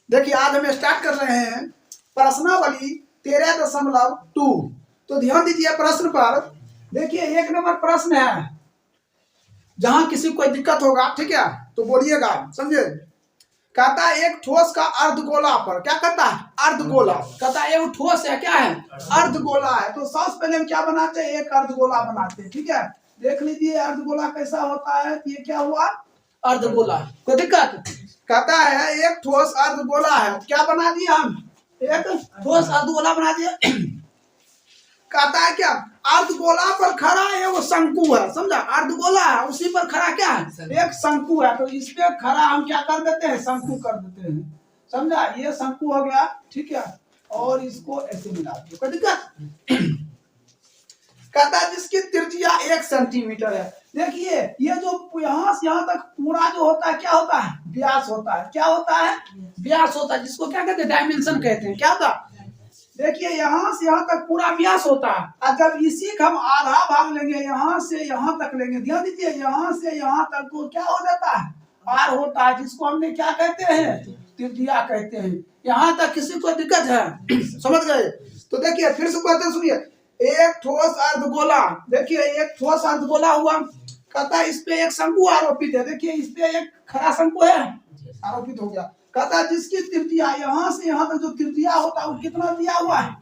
देखिए आज हम स्टार्ट कर रहे हैं प्रश्नावली 13.2। तो ध्यान दीजिए प्रश्न पर। देखिए 1 नंबर प्रश्न है, जहां किसी को दिक्कत होगा ठीक है तो बोलिएगा, समझे। कहता है एक ठोस का अर्धगोला पर, क्या कहता है अर्धगोला, कहता है एक ठोस है, क्या है अर्धगोला है। तो सबसे पहले हम क्या बनाते हैं, एक अर्धगोला बनाते हैं, ठीक है। देख लीजिए अर्धगोला कैसा होता है। ये क्या हुआ अर्धगोला, कोई दिक्कत। कहता है एक ठोस अर्धगोला है, क्या बना दिया हम, एक ठोस अर्धगोला बना दिया। कहता है क्या अर्धगोला पर खड़ा है वो शंकु है, समझा। अर्धगोला है उसी पर खड़ा क्या है एक शंकु है, तो इस पे खड़ा हम क्या कर देते हैं शंकु कर देते हैं, समझा। ये शंकु हो गया, ठीक है। और इसको ऐसे मिला दिया, कोई दिक्कत। कहता है जिसकी त्रिज्या 1 सेंटीमीटर है। देखिए ये जो यहाँ से यहाँ तक पूरा जो होता है क्या होता है व्यास होता है, क्या होता है व्यास होता है, जिसको क्या कहते हैं डायमेंशन कहते हैं, क्या होता है। देखिए यहाँ से यहाँ तक पूरा व्यास होता है, और जब इसी का हम आधा भाग लेंगे यहाँ से यहाँ तक लेंगे, ध्यान दीजिए यहाँ से यहाँ तक तो क्या हो जाता है आर होता है, जिसको हमने क्या कहते हैं त्रिज्या कहते हैं। यहाँ तक किसी को दिक्कत है समझ गए। तो देखिए फिर से कहते सुनिए, एक ठोस अर्धगोला, देखिए एक ठोस अर्धगोला हुआ। कहता है इस पे एक शंकु आरोपित है, देखिए इस पे एक खड़ा शंकु है आरोपित हो गया। कहता है जिसकी त्रिज्या यहाँ से यहाँ तक जो त्रिज्या होता है वो कितना दिया हुआ है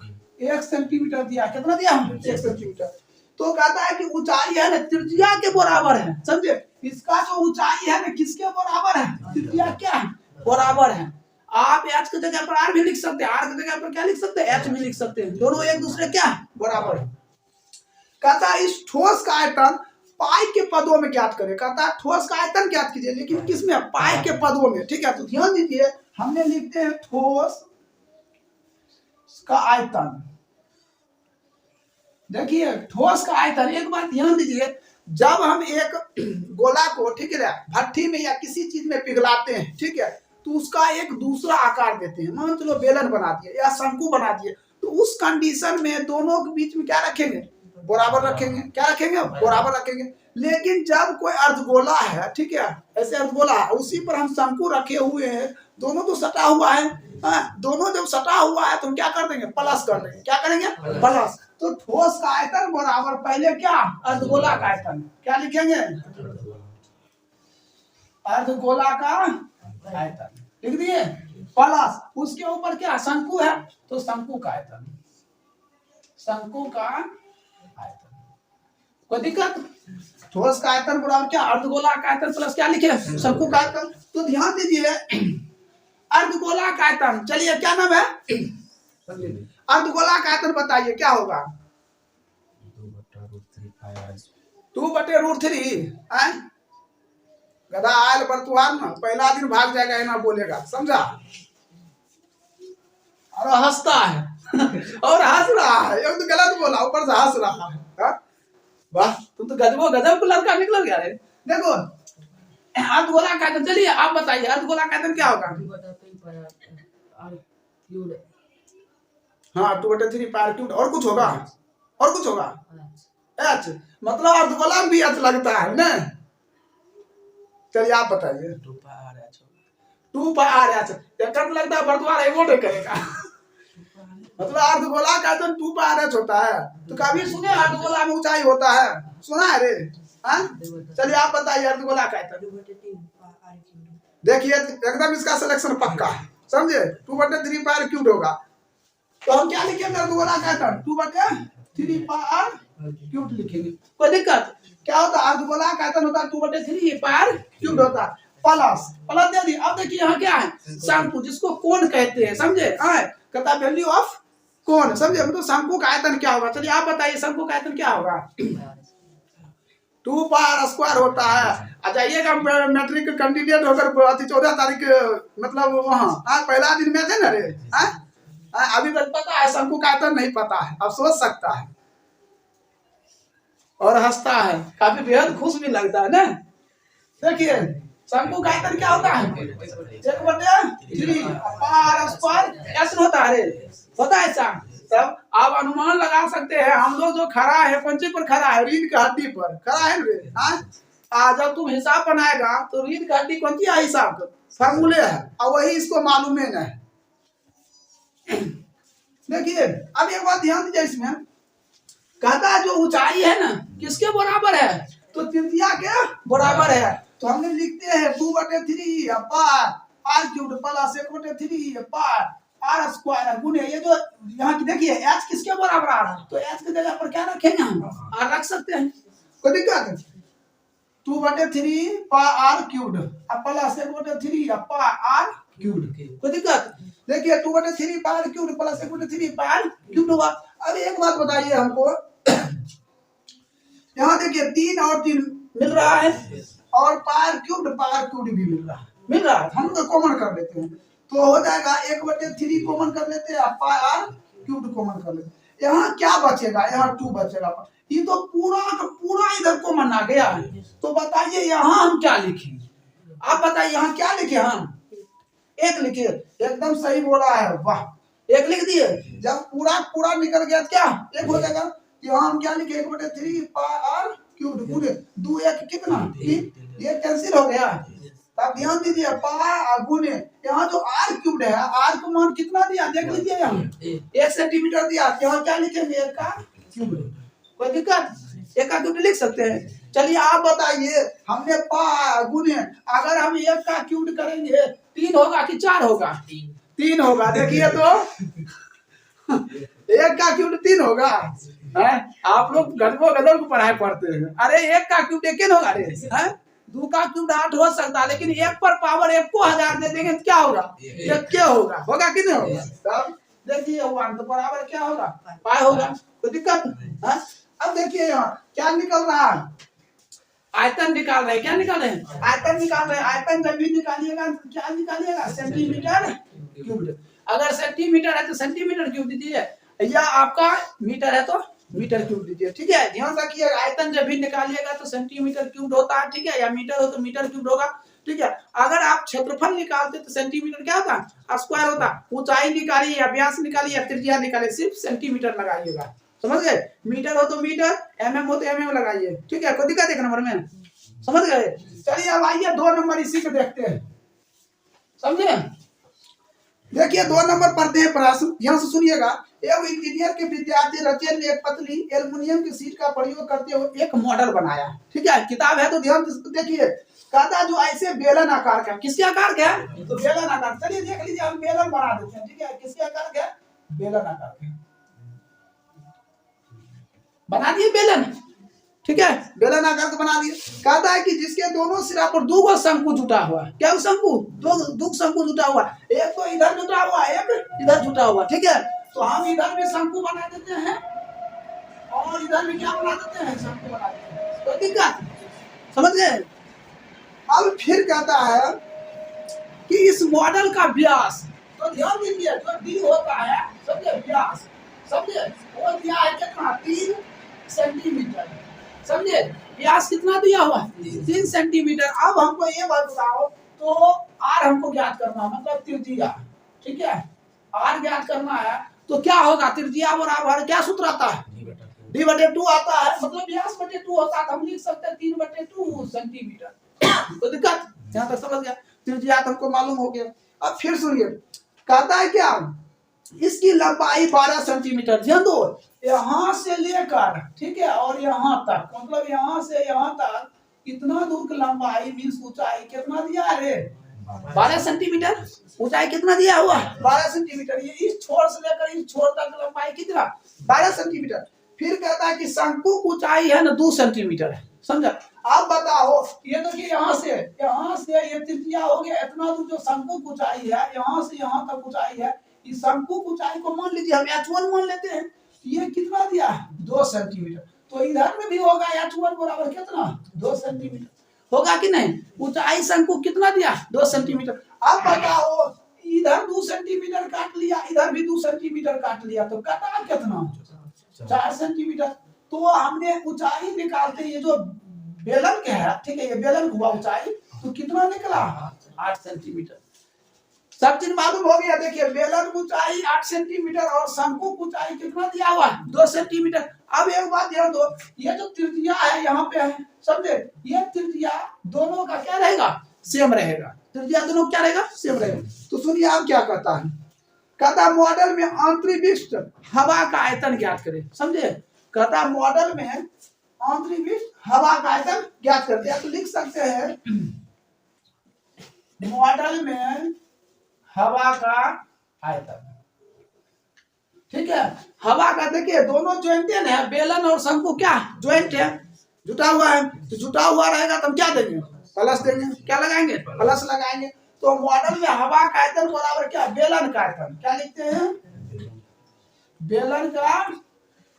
1 सेंटीमीटर दिया, कितना दिया 1 सेंटीमीटर। तो कहता है कि ऊंचाई है ना त्रिज्या के बराबर है, समझे। इसका जो ऊंचाई है ना किसके बराबर है, त्रिज्या क्या है बराबर है। आप एच की जगह पर आर भी लिख सकते हैं, आर की जगह पर क्या लिख सकते हैं एच भी लिख सकते हैं, दोनों एक दूसरे क्या बराबर है। कहता है इस ठोस का आयतन पाई के पदों में ज्ञात करें। कहता है ठोस का आयतन ज्ञात कीजिए, लेकिन किसमें पाई के पदों में, ठीक है। तो ध्यान दीजिए हमने लिखते हैं ठोस का आयतन। देखिए ठोस का आयतन, एक बात ध्यान दीजिए, जब हम एक गोला को ठीक है भट्ठी में या किसी चीज में पिघलाते हैं, ठीक है, तो उसका एक दूसरा आकार देते हैं, मान चलो बेलन बना दिए या शंकु बना दिए, तो उस कंडीशन में दोनों के बीच में क्या रखेंगे बराबर रखेंगे, क्या रखेंगे बराबर रखेंगे। लेकिन जब कोई अर्धगोला है, ठीक है, ऐसे अर्धगोला है उसी पर हम शंकु रखे हुए हैं, दोनों तो सटा हुआ है, दोनों जब सटा हुआ है तो हम क्या कर देंगे प्लस कर देंगे, क्या करेंगे प्लस। तो ठोस का आयतन बराबर पहले क्या अर्धगोला का आयतन, क्या लिखेंगे अर्धगोला का आयतन लिख दिए प्लस उसके ऊपर क्या शंकु है तो शंकु का आयतन, शंकु का आयतन, कोई दिक्कत। ठोस का आयतन बराबर क्या अर्धगोला का आयतन प्लस क्या लिखे शंकु का आयतन। तो ध्यान दीजिए अर्धगोला का आयतन, चलिए क्या नाम है अर्धगोला का आयतन बताइए क्या होगा 2/√3। गधा आयल बरतुहार ना पहला दिन भाग जाएगा ना बोलेगा, समझा। और हंसता है और हंस रहा है, एक तो गलत बोला ऊपर से हंस रहा है। वाह तुम तो गजबो गजब का लड़का निकल गया रे। देखो अर्धगोला का आयतन, चलिए आप बताइए अर्धगोला का आयतन क्या होगा। हाँ 2/3 पार क्यूब, और कुछ होगा और कुछ होगा एच, मतलब अर्धगोला भी एच लगता है ना। चलिए आप बताइए 2 पार एच, एक लगता है वर्तमान एवोट करेगा मतलब अर्धगोला का आयतन 2 पार एच होता है। तो कभी सुने अर्धगोला में ऊंचाई होता है, सुना है रे हाँ। चलिए आप बताइए अर्धगोला का आयतन। देखिए एकदम इसका सिलेक्शन पक्का है, समझे। 2/3 पार क्यूब होगा, तो हम क्या लिखेंगे अर्धगोला का आयतन 2/3 पार क्यूब लिखेंगे, कोई दिक्कत। क्या होता है अर्धगोला का आयतन होता है 2/3 पार क्यूब होता है प्लस प्लस दे दी। अब देखिए यहाँ क्या है शंकु, जिसको कोण कहते हैं, समझे। कहता वैल्यू ऑफ कोण, समझे, मतलब शंकु का आयतन क्या होगा। चलिए आप बताइए शंकु का आयतन क्या होगा 2 पार स्क्वायर होता है। आ जाइएगा मैट्रिक कैंडिडेट होकर 14 तारीख मतलब वहाँ पहला दिन में थे ना रे, अभी तक पता है शंकु का आयतन नहीं पता है, अब सोच सकता है और हंसता है, काफी बेहद खुश भी लगता है ना। देखिए शंकु का आयतन क्या होता है 1/3 पार स्क्वायर एस होता है, होता है ऐसा। तब आप अनुमान लगा सकते हैं, हम लोग जो खड़ा है पंचे पर खड़ा है, रीढ़ की हड्डी पर खड़ा है रे, जब तुम हिसाब बनाएगा तो रीढ़ की हड्डी कौन सी है हिसाब फार्मूले है और वही इसको मालूम है ना। देखिए अब एक बात ध्यान दीजिए, इसमें कहता है जो ऊंचाई है ना किसके बराबर है, तो त्रिज्या के बराबर है। तो हमने लिखते हैं 2/3 पार आर क्यूब प्लस 1/3 पार आर स्क्वायर गुने ये जो यहाँ की देखिए एच किसके बराबर आ रहा है, तो एच की जगह पर क्या रखेंगे हम आर रख सकते हैं, कोई दिक्कत है। 2/3 पार आर क्यूब प्लस 1/3 पार आर क्यूब, कोई दिक्कत। देखिए 2/3 पार क्यूब प्लस 1/3 पार क्यूब हुआ। अब एक बात बताइए हमको, यहाँ देखिए 3 और 3 मिल रहा है और पार क्यूब भी मिल रहा है, हम तो कॉमन कर लेते हैं तो हो जाएगा 1/3 कॉमन कर लेते हैं, पार क्यूब कॉमन कर लेते हैं। यहाँ क्या बचेगा, यहाँ 2 बचेगा, ये तो पूरा का पूरा इधर कॉमन आ गया है। तो बताइए यहाँ हम क्या लिखेंगे, आप बताइए यहाँ क्या लिखे, हम 1 लिखे, एकदम सही बोला है, वाह 1 लिख दिए। जब पूरा पूरा निकल गया क्या 1 हो जाएगा। यहाँ हम क्या लिखे 1/3 पार क्यूब गुणे 2 1 कितना 3, ये कैंसिल हो गया। तब ध्यान दीजिए पार गुणे यहाँ जो आर क्यूब है, आर का मान कितना दिया देख लीजिए, यहाँ 1 सेंटीमीटर दिया, यहाँ क्या लिखेंगे 1 का क्यूब, कोई दिक्कत 1 का क्यूब लिख सकते हैं। चलिए आप बताइए, हमने पार गुणे अगर हम 1 का क्यूब करेंगे 3 होगा कि 4 होगा, 3 होगा। देखिए तो 1 का क्यूब 3 होगा है? आप लोग गधों गधों को पढ़ाई पढ़ते हैं, अरे 1 का क्यूब 1 होगा रे है? 2 का क्यूब 8 हो सकता है, लेकिन 1 पर पावर 1 को 1000 दे देंगे तो क्या होगा, 1 क्या होगा, होगा कि नहीं होगा। तब देखिए हुआ तो बराबर क्या होगा पाई होगा, कोई दिक्कत है। अब देखिए यहाँ क्या निकल रहा है, आयतन निकाल रहे हैं, क्या निकाल रहे हैं आयतन निकाल रहे हैं। आयतन जब भी निकालिएगा क्या निकालिएगा सेंटीमीटर क्यूब, अगर सेंटीमीटर है तो सेंटीमीटर क्यूब दीजिए, या आपका मीटर है तो मीटर क्यूब दीजिए, ठीक है। ध्यान रखिए आयतन जब भी निकालिएगा तो सेंटीमीटर क्यूब होता है, ठीक है, या मीटर हो तो मीटर क्यूब होगा, ठीक है। अगर आप क्षेत्रफल निकालते तो सेंटीमीटर क्या होता है स्क्वायर होता, ऊंचाई निकालिए या व्यास निकालिए या त्रिज्या निकालिए सिर्फ सेंटीमीटर लगाइएगा, समझ गए। मीटर हो तो मीटर, एमएम हो तो एमएम लगाइए, ठीक है, कोई दिक्कत 1 नंबर में, समझ गए। चलिए अब आइए 2 नंबर इसी को देखते हैं, समझे। देखिए 2 नंबर पढ़ते हैं प्रश्न, ध्यान से सुनिएगा। एक इंजीनियर के विद्यार्थी रचेल ने एक पतली एल्युमिनियम की शीट का प्रयोग करते हुए एक मॉडल बनाया, ठीक है, किताब है तो ध्यान से देखिए। कहता जो ऐसे बेलन आकार का, किसके आकार का है, तो बेलन आकार। चलिए देख लीजिए हम बेलन बना देते हैं, ठीक है, किसके आकार का, बेलन आकार का बना दिए बेलन, ठीक है, बेलन आकार का बना दिए। कहता है कि जिसके दोनों सिरा पर 2 शंकु जुटा हुआ, क्या शंकु, 2 शंकु जुटा हुआ, एक तो इधर जुटा हुआ एक इधर जुटा हुआ, ठीक है। तो हम इधर में शंकु बना देते हैं और इधर में क्या बना देते हैं शंकु बना देते हैं, तो दिक्कत, समझ गए। अब फिर कहता है कि इस मॉडल का व्यास, तो ध्यान दीजिए जो डी होता है समझे व्यास, समझे, वो दिया है कितना 3 सेंटीमीटर, समझे, व्यास कितना दिया हुआ 3 सेंटीमीटर। अब हमको ये बात बताओ, तो आर हमको ज्ञात करना मतलब त्रिज्या, ठीक है, आर ज्ञात करना है तो क्या होगा, त्रिज्या बराबर क्या सूत्र आता है d/2 आता है, मतलब व्यास बटे 2 होता है, हम लिख सकते हैं 3/2 सेंटीमीटर, तो दिक्कत यहाँ तक समझ गया, त्रिज्या हमको मालूम हो गया। अब फिर सुनिए कहता है क्या, इसकी लंबाई 12 सेंटीमीटर, ध्यान दो, यहाँ से लेकर, ठीक है, और यहाँ तक, मतलब यहाँ से यहाँ तक इतना दूर की लंबाई मीन्स ऊंचाई कितना दिया है 12 सेंटीमीटर, ऊंचाई कितना दिया हुआ 12 सेंटीमीटर। ये इस छोर से लेकर इस छोर तक लंबाई कितना 12 सेंटीमीटर। फिर कहता है कि शंकु ऊंचाई है ना 2 सेंटीमीटर है, समझा। आप बताओ ये तो कि यहाँ से ये त्रिज्या हो गया, इतना दूर जो शंकु ऊंचाई है यहाँ से यहाँ तक ऊंचाई है, इस शंकु ऊंचाई को मान लीजिए हम h1 मान लेते हैं, ये कितना दिया 2 सेंटीमीटर, तो इधर में भी होगा h1 बराबर कितना 2 सेंटीमीटर, होगा कि नहीं। ऊंचाई शंकु कितना दिया 2 सेंटीमीटर। अब बताओ इधर 2 सेंटीमीटर काट लिया, इधर भी 2 सेंटीमीटर काट लिया, तो कटा कितना 4 सेंटीमीटर। तो हमने ऊंचाई निकालते, ये जो बेलन के है, ठीक है, ये बेलन हुआ ऊंचाई, तो कितना निकला 8 सेंटीमीटर। सब चीज मालूम हो गया। देखिए बेलन ऊंचाई 8 सेंटीमीटर और शंकु ऊंचाई कितना दिया हुआ 2 सेंटीमीटर। अब एक बात ध्यान दो, ये जो त्रिज्या है यहाँ पे है, समझे, ये त्रिज्या दोनों का क्या रहेगा सेम रहेगा, त्रिज्या दोनों क्या रहेगा, सेम रहेगा। तो सुनिए आप क्या कहता है, कहता मॉडल में अंतरिक्ष हवा का आयतन ज्ञात करें। समझे, कहता मॉडल में अंतरिक्ष हवा का आयतन ज्ञात करते हैं। तो लिख सकते हैं मॉडल में हवा का आयतन, ठीक है। हवा का देखिए दोनों ज्वाइंट है, बेलन और शंकु क्या ज्वाइंट है, जुटा हुआ है। तो जुटा हुआ रहेगा तो हम क्या देंगे, प्लस देंगे। क्या लगाएंगे, प्लस लगाएंगे। तो मॉडल में हवा का आयतन बराबर क्या, बेलन का आयतन। क्या लिखते हैं, बेलन का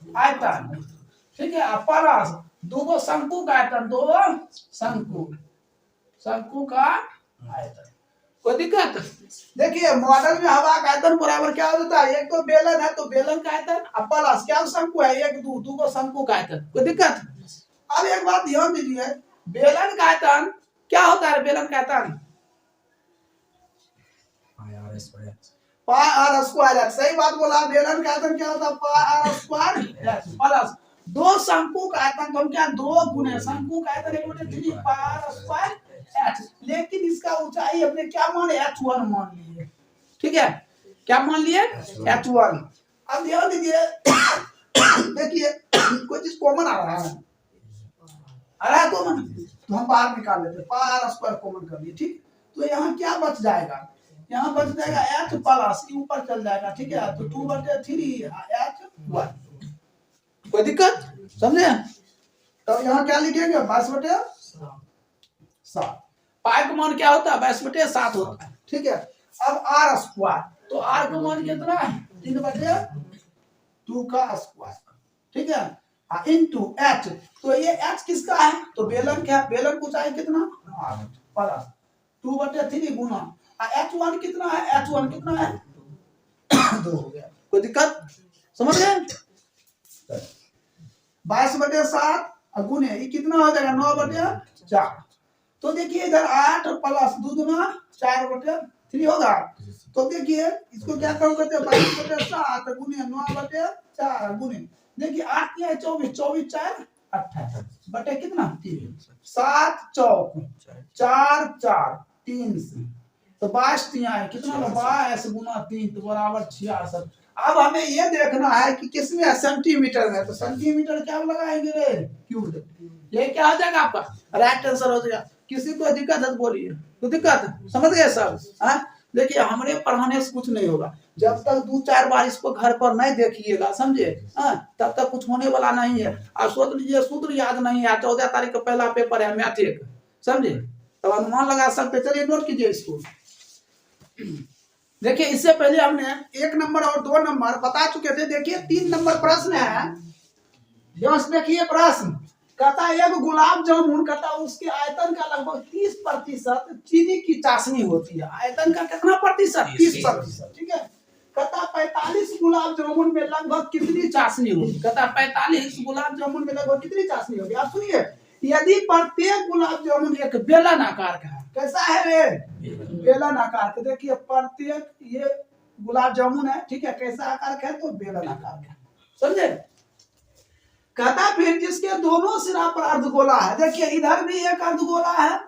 आयतन, ठीक है। प्लस दो शंकु का आयतन, दो शंकु का आयतन। कोई दिक्कत, देखिए मॉडल में हवा का आयतन बराबर क्या होता है, एक तो बेलन है तो बेलन का आयतन, अब प्लस क्या शंकु है, एक दो शंकु का आयतन। कोई दिक्कत। अब एक बात ध्यान दीजिए, बेलन का आयतन क्या होता है, बेलन का आयतन पाई आर स्क्वायर। सही बात बोला, बेलन का आयतन क्या होता है, पाई आर स्क्वायर प्लस दो शंकु का आयतन, तो हम क्या दो गुने शंकु का आयतन 1/3 पाई आर स्क्वायर h। लेकिन इसका ऊंचाई अपने क्या मान h1 मान लिए, ठीक है। क्या मान लिए, h1। अब ध्यान दीजिए, देखिए कोई चीज कॉमन आ रहा है कॉमन, तो हम बाहर निकाल लेते हैं, पाई आर स्क्वायर कॉमन कर लिए, ठीक। तो यहाँ क्या बच जाएगा, यहाँ बच जाएगा h प्लस ऊपर चल जाएगा, ठीक है। तो 2/3 h1। कोई दिक्कत, समझे। तो यहाँ क्या लिखेंगे, 22/7। पाई का मान क्या होता है, 22/7 होता है, ठीक है। अब आर स्क्वायर, तो आर का मान कितना है, 3/2 का स्क्वायर, ठीक है। इनटू h, तो ये h किसका है, तो बेलन क्या, बेलन को चाहिए कितना, प्लस 2/3 गुना h1 कितना है, h1 कितना है 2 हो गया। कोई दिक्कत, समझ गए। 22/7 गुने ये कितना हो जाएगा, 9/4। तो देखिए इधर 8 प्लस 2 दूना 4/3 होगा। तो देखिए इसको क्या कम करते हैं, 22/7 गुने 9/4 गुने, देखिए 8 क्या है 24, 24 4 28 बटे कितना 3, 7 चौक 4 4 3 से, तो 22 है कितना, 22 गुना 3 तो बराबर 66। अब हमें ये देखना है कि किसमें सेंटीमीटर में, तो सेंटीमीटर क्या लगाएंगे रे, क्यूब। ये क्या हो जाएगा आपका राइट आंसर हो जाएगा। किसी को दिक्कत है तो बोलिए, तो दिक्कत समझ गए सब। देखिए हमारे पढ़ाने से कुछ नहीं होगा, जब तक 2-4 बार इसको घर पर नहीं देखिएगा, समझे, तब तक कुछ होने वाला नहीं है। और सोच लीजिए सूत्र याद नहीं है, 14 तारीख का पहला पेपर है मैट्रिक, समझे, तब अनुमान लगा सकते। चलिए नोट कीजिए इसको। देखिए इससे पहले हमने 1 नंबर और 2 नंबर बता चुके थे। देखिए 3 नंबर प्रश्न है, देखिए प्रश्न कहता एक गुलाब जामुन कहता उसके आयतन का लगभग 30% चीनी की चाशनी होती है। आयतन का कितना प्रतिशत, 30%, ठीक है। कहता 45 गुलाब जामुन में लगभग कितनी चाशनी होगी, कहता 45 गुलाब जामुन में लगभग कितनी चाशनी होगी। आप सुनिए, यदि प्रत्येक गुलाब जामुन एक बेलन आकार का है, कैसा है रे, बेलन आकार का। देखिए प्रत्येक ये गुलाब जामुन है, ठीक है, कैसा आकार का है, तो बेलन आकार का, समझे। कहता फिर जिसके दोनों सिरा पर अर्धगोला है, देखिए इधर भी एक अर्धगोला है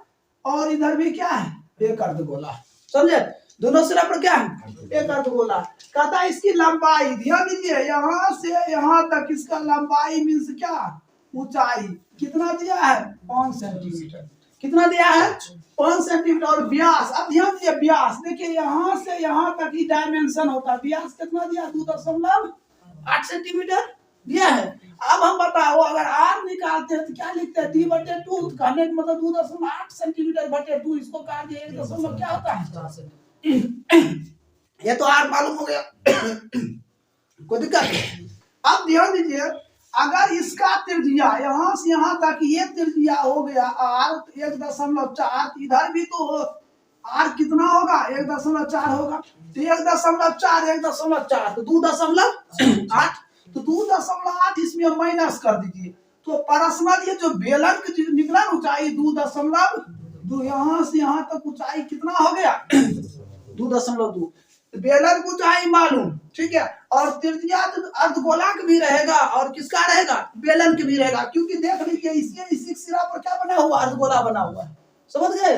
और इधर भी क्या है, एक अर्धगोला, समझे। दोनों सिरा पर क्या है, एक अर्धगोला। कहता इसकी लंबाई, ध्यान दीजिए, यहाँ से यहाँ तक इसका लंबाई मीन्स क्या, ऊंचाई कितना दिया है, 5 सेंटीमीटर। कितना दिया है, 5 सेंटीमीटर। और व्यास, अब ध्यान दीजिए व्यास, देखिए यहाँ से यहाँ तक ही डायमेंशन होता है। व्यास कितना दिया, 2.8 सेंटीमीटर दिया है। अब हम बताओ अगर r निकालते हैं तो क्या लिखते हैं, d/2, कहने का मतलब 2.8 सेंटीमीटर बटे 2, इसको काट दिए 1 क्या होता है, ये तो r मालूम हो गया। कोई दिक्कत। अब ध्यान दीजिए, अगर इसका त्रिज्या यहाँ से यहाँ तक ये त्रिज्या हो गया r 1.4, इधर भी तो r कितना होगा, 1.4 होगा। तो 1.4 1.4 तो 2.8, तो 2.8 इसमें माइनस कर दीजिए। तो पर्सनल ये जो बेलन की निकला ऊंचाई 2.2, यहाँ से यहाँ तक ऊंचाई कितना हो गया 2.2। बेलन की ऊंचाई मालूम, ठीक है। और त्रिज्या अर्धगोलक भी रहेगा और किसका रहेगा, बेलन की भी रहेगा, क्योंकि देख लीजिए इसी सिरा पर क्या बना हुआ, अर्धगोला बना हुआ है, समझ गए।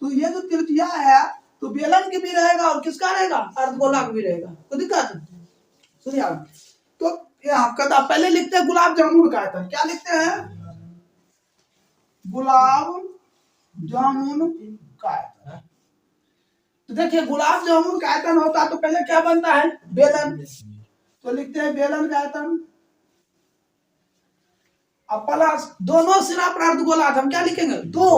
तो ये जो त्रिज्या है तो बेलन की भी रहेगा और किसका रहेगा, अर्धगोला भी रहेगा। कोई दिक्कत सुनिए आप। तो यहाँ कहता पहले लिखते हैं गुलाब जामुन का आयतन, क्या लिखते हैं, गुलाब जामुन का आयतन। तो देखिए गुलाब जामुन का आयतन होता है तो पहले क्या बनता है, बेलन, तो लिखते हैं बेलन का आयतन। अब प्लस दोनों सिरा पर अर्धगोला, हम क्या लिखेंगे, दो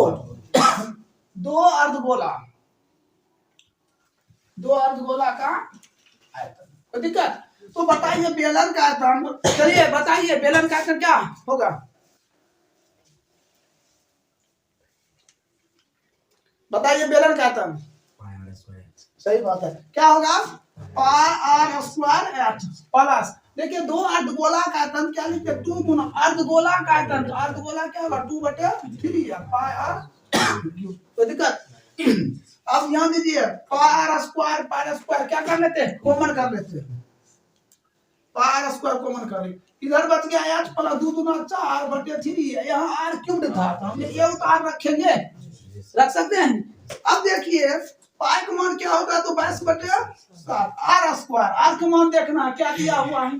अर्धगोला, दो अर्धगोला का आयतन। कोई दिक्कत, तो बताइए बेलन का आयतन, चलिए बताइए बेलन का आयतन क्या होगा, बताइए बेलन का आयतन। सही बात है, क्या होगा, पाई आर स्क्वायर एच प्लस, देखिए दो अर्धगोला का आयतन क्या लिखते हैं, 2 गुना अर्धगोला का आयतन, तो अर्धगोला क्या होगा 2/3 है, पाई आर क्यूब। कोई दिक्कत, अब ध्यान दीजिए पाई आर स्क्वायर क्या कर लेते हैं, कॉमन कर लेते हैं, पाई आर स्क्वायर कॉमन कर लेते, इधर बच गया h प्लस 2 दूना 4/3 है, यहाँ आर क्यूब था तो हम ये उतार रखेंगे, रख सकते हैं। अब देखिए पाई का मान क्या होगा, तो 22/7 आर स्क्वायर, आर का मान देखना क्या दिया हुआ है,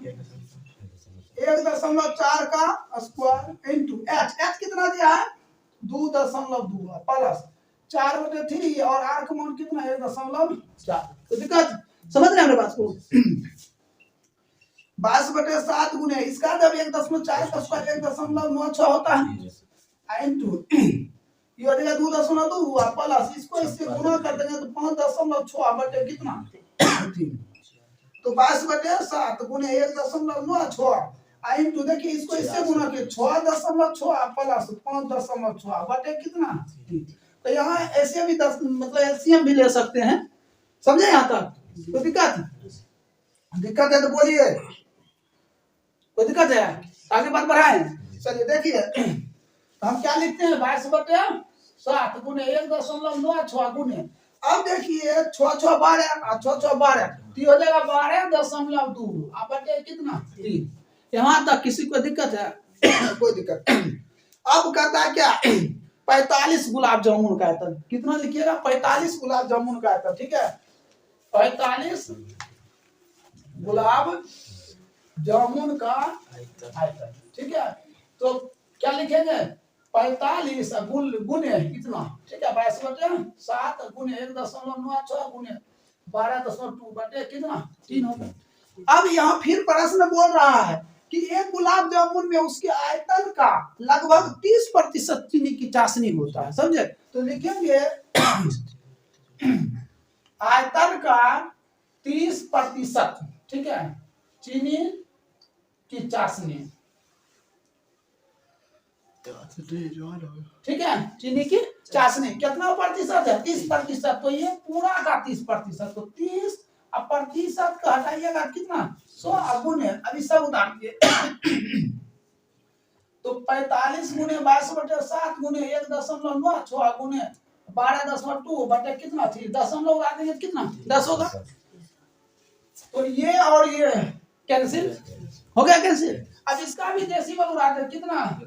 1.4 का स्क्वायर इंटू एच कितना दिया है 2.2 प्लस 4/3 और आर का मान कितना है 1.4। तो दिक्कत समझ रहे हैं मेरे बात को, 22/7 गुने इसका जब 1.4 का स्क्वायर 1.96 होता है इंटू ये हो जाएगा 2.2 हुआ प्लस इसको इससे गुना कर देंगे तो 5.6 बटे कितना 3, तो 22/7 गुने 1.96 इंटू देखिए इसको इससे गुना किया 6.6 प्लस 5.6 बटे कितना 3। तो यहाँ ऐसे भी 10 मतलब एलसीएम भी ले सकते हैं, समझे यहाँ तक, कोई दिक्कत है तो बोलिए, कोई दिक्कत है, आगे बात बढ़ाएं। चलिए देखिए तो हम क्या लिखते हैं 22/7 गुने 1.96 गुने, अब देखिए 6 12 और 6 12 तो हो जाएगा 12.2 बटे कितना 3। यहाँ तक किसी को दिक्कत है कोई दिक्कत। अब कहता है क्या 45 गुलाब जामुन का आयतन, कितना लिखिएगा 45 गुलाब जामुन का आयतन, ठीक है 45 गुलाब जामुन का आयतन, ठीक है। तो क्या लिखेंगे 45 गुने कितना, ठीक है 22/7 गुने 1.96 गुने 12.2 बटे कितना 3 होगा। अब यहाँ फिर प्रश्न बोल रहा है कि एक गुलाब जामुन में उसके आयतन का लगभग 30% चीनी की चाशनी होता है, समझे, तो लिखेंगे आयतन का 30%, ठीक है चीनी की चाशनी, ठीक है चीनी की चाशनी कितना प्रतिशत है 30%, तो ये पूरा का 30%, तो 30 अब प्रतिशत का हटाइएगा कितना 100 गुने, अभी सब उतार दिए तो 45 गुने 22/7 गुने 1.96 गुने 12.2 बटे कितना थी दशमलव उड़ा देंगे कितना 10 होगा, तो ये और ये कैंसिल हो गया, कैंसिल। अब इसका भी डेसिमल उड़ा दे कितना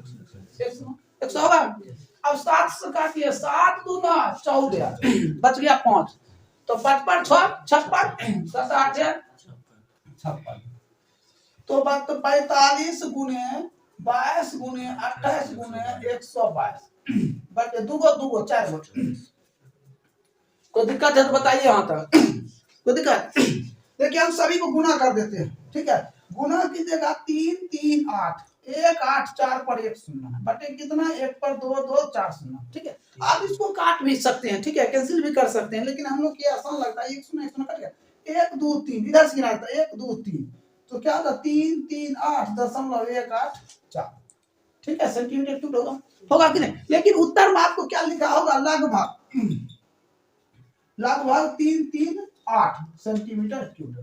100 होगा। अब 7 से काटिए 7 दूना 14 बच गया 5, तो 55 6 56 7 8 56, तो बात तो 45 गुने 22 गुने 28 गुने 122 बटे 2 2 4 कोई दिक्कत है तो बताइए यहाँ तक, कोई दिक्कत। देखिए हम सभी को गुना कर देते हैं, ठीक है गुना कीजिएगा 3 3 8 1 8 4 पर 1 0 बटे कितना 1 पर 2 2 4 0, ठीक है। आप इसको काट भी सकते हैं, ठीक है कैंसिल भी कर सकते हैं, लेकिन हम लोग ये आसान लगता है 1 0 1 0 कट गया 1 2 3 इधर से गिना था 1 2 3 तो क्या था 3 3 8.184, ठीक है सेंटीमीटर क्यूब होगा कि नहीं, लेकिन उत्तर में आपको क्या लिखा होगा लगभग 338 सेंटीमीटर क्यूब,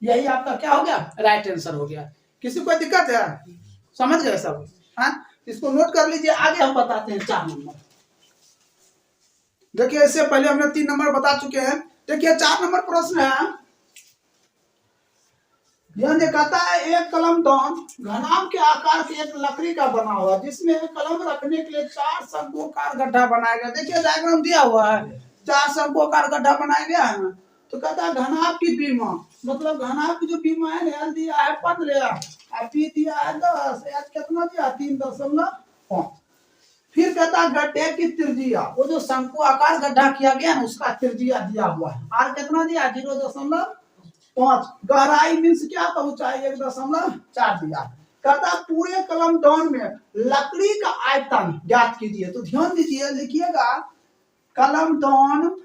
यही आपका क्या हो गया राइट आंसर हो गया। किसी को दिक्कत है, समझ गए सब, हाँ इसको नोट कर लीजिए। आगे हम बताते हैं 4 नंबर। देखिए इससे पहले हमने 3 नंबर बता चुके हैं। देखिए 4 नंबर प्रश्न है ध्यान दे, कहता है एक कलम दौन घनाभ के आकार के एक लकड़ी का बना हुआ जिसमें कलम रखने के लिए 4 शंकुआकार गड्ढा बनाया गया। देखिए डायग्राम दिया हुआ है, 4 शंकुआकार गड्ढा बनाया गया है ना। तो कहता है घनाभ की बीमा, मतलब घनाभ की जो बीमा है एल दिया है 15 और पी दिया है 10, एच कितना दिया 3.5। फिर कहता है गड्ढे की त्रिज्या, वो जो शंकु आकार गड्ढा किया गया ना उसका त्रिज्या दिया हुआ है, आर कितना दिया 0.5। गहराई मीन्स क्या, तो ऊंचाई 1.4 दिया। कहता है पूरे कलम डॉन में लकड़ी का आयतन ज्ञात कीजिए। तो ध्यान दीजिए, लिखिएगा कलम डॉन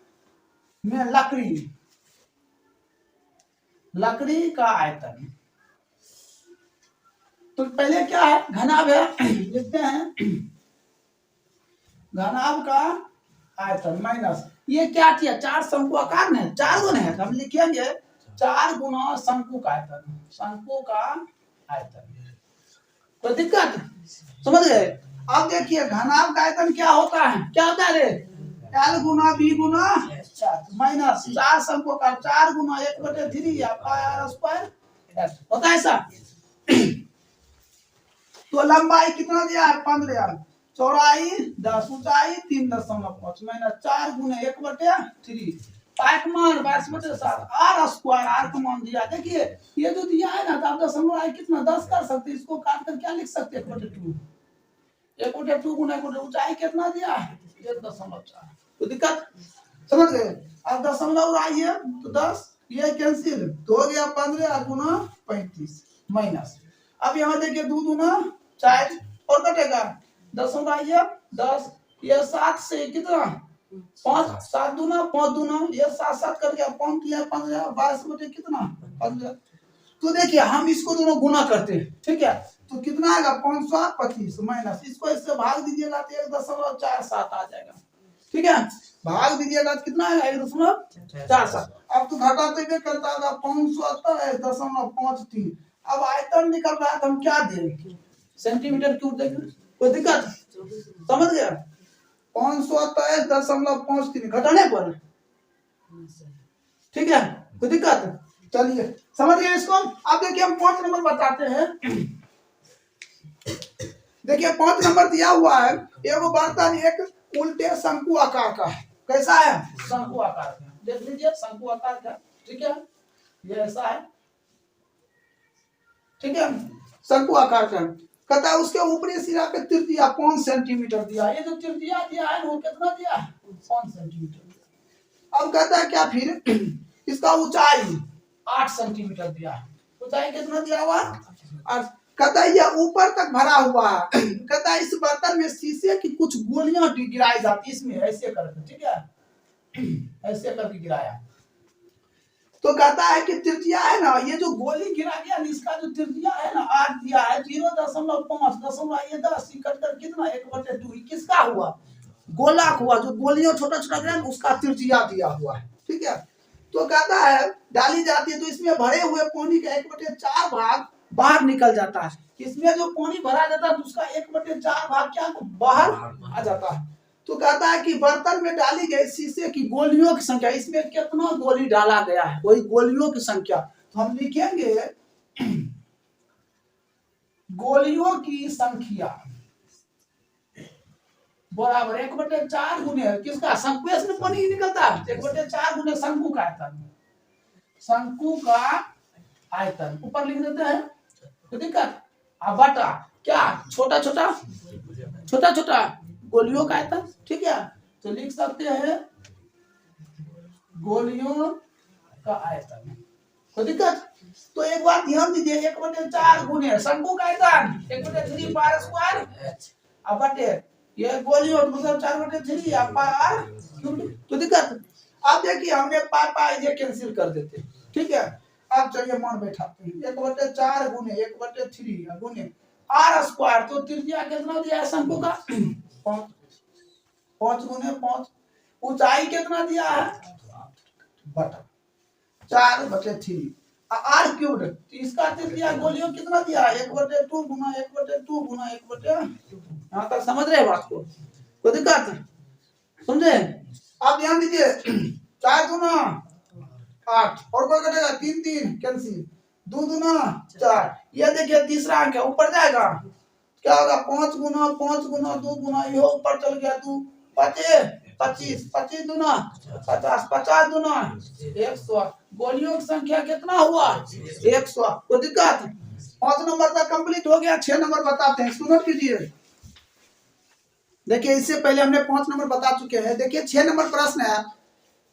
में लकड़ी का आयतन। तो पहले क्या है, घनाभ है, लिखते हैं घनाभ का आयतन माइनस ये क्या किया 4 शंकु आकार ने 4 गुना है, हम लिखेंगे 4 गुना शंकु का आयतन, शंकु का आयतन। कोई दिक्कत समझ गए। अब देखिए घनाभ का आयतन क्या होता है, क्या होता है रे, एल गुना बी गुना माइनस 4 शंकु का 4 गुना 1/3 या पाई आर स्क्वायर होता है ऐसा। तो लंबाई कितना दिया है 15, चौड़ाई 10, ऊंचाई 3.5 माइनस 4 गुना 1/3 पाइक मान 22/7 आर स्क्वायर, आर का मान दिया। देखिए ये जो दिया है ना, तो आप दशमलव आई कितना 10 कर सकते हैं, इसको काट कर क्या लिख सकते हैं 1/2 1/2 गुना 1/2 ऊंचाई कितना दिया है 1.4। तो दिक्कत समझ गए। अब दशमलव आई है तो 10 ये कैंसिल तो हो गया 15 गुना 35 माइनस। अब यहाँ देखिए 2 दूना 4 और कटेगा दशमलव आई है 10, ये 7 से कितना 5, 7 दूना 5 दूना ये 7 7 कर गया 5 किया 15 22 बटे कितना 15। तो देखिए हम इसको दोनों गुना करते हैं, ठीक है, तो कितना आएगा 525 माइनस इसको इससे भाग दीजिएगा तो 1.47 आ जाएगा, ठीक है, भाग दीजिएगा तो कितना आएगा 1.47। अब तो घटाते हुए करता होगा 527.53। अब आयतन निकल रहा है तो हम क्या दें सेंटीमीटर क्यूब देंगे, कोई दिक्कत समझ गया। 527.53 घटाने पर, ठीक है, कोई दिक्कत। चलिए समझ गए इसको। अब देखिए हम 5 नंबर बताते हैं। देखिए 5 नंबर दिया हुआ है, एगो बर्तन एक उल्टे शंकु आकार का है। कैसा है शंकु आकार का, देख लीजिए शंकु आकार का, ठीक है, ये ऐसा है, ठीक है, शंकु आकार का। कहता है उसके ऊपरी सिरा के त्रिज्या 5 सेंटीमीटर दिया, ये जो त्रिज्या दिया है वो कितना दिया 5 सेंटीमीटर। अब कहता है क्या फिर इसका ऊंचाई 8 सेंटीमीटर दिया है, ऊंचाई कितना दिया हुआ और कहता है यह ऊपर तक भरा हुआ है। कहता है इस बर्तन में शीशे की कुछ गोलियां गिराई जाती इसमें ऐसे करके, ठीक है, ऐसे करके गिराया। तो कहता है कि त्रिज्या है ना, ये जो गोली गिरा गया इसका जो त्रिज्या है ना 8 दिया है 0.5 दशमलव 10 कट कर कितना 1/2 किसका हुआ गोलाक हुआ, जो गोलियां छोटा छोटा गिरा उसका त्रिज्या दिया हुआ है, ठीक है। तो कहता है डाली जाती है तो इसमें भरे हुए पानी का 1/4 भाग बाहर निकल जाता है, इसमें जो पानी भरा जाता है तो उसका 1/4 भाग क्या बाहर आ जाता है। तो कहता है कि बर्तन में डाली गई शीशे की गोलियों की संख्या, इसमें कितना गोली डाला गया है वही गोलियों की संख्या। तो हम लिखेंगे गोलियों की संख्या बराबर 1/4 गुने किसका शंकु में पानी निकलता है 1/4 गुने शंकु का आयतन, शंकु का आयतन ऊपर लिख देते हैं, तो दिक्कत अब बटा क्या छोटा छोटा गोलियों का आयतन, ठीक है, तो लिख सकते हैं गोलियों का आयतन, कोई दिक्कत। तो एक बार ध्यान दीजिए 1/4 गुने शंकु का आयतन 1/3 पाई स्क्वायर अब बटे ये गोलियों मतलब 4/3 या पाई आर, तो दिक्कत। अब देखिए हमने पाई ये कैंसिल कर देते, ठीक है। अब चलिए मान बैठाते हैं 1/4 गुने 1/3 गुने आर स्क्वायर, तो त्रिज्या कितना दिया है शंकु का 5 गुने 5, ऊंचाई कितना दिया है बटा 4/3 आर क्यूब, इसका त्रिज्या गोलियों कितना दिया है 1/2 गुना 1/2 गुना 1/2। यहाँ तक समझ रहे बात को, कोई दिक्कत समझे। आप ध्यान दीजिए 4 गुना 8 और कोई कटेगा 3 3 कैंसिल 2 दूना 4। ये देखिए तीसरा अंक है, ऊपर जाएगा क्या होगा 5 गुना 5 गुना 2 गुना, ये ऊपर चल गया 2 5 25 25 दूना 50 50 दूना 100। गोलियों की संख्या कितना हुआ 100। कोई दिक्कत? 5 नंबर तक कंप्लीट हो गया। 6 नंबर बताते हैं, इसको नोट कीजिए। देखिए इससे पहले हमने 5 नंबर बता चुके हैं। देखिए 6 नंबर प्रश्न है।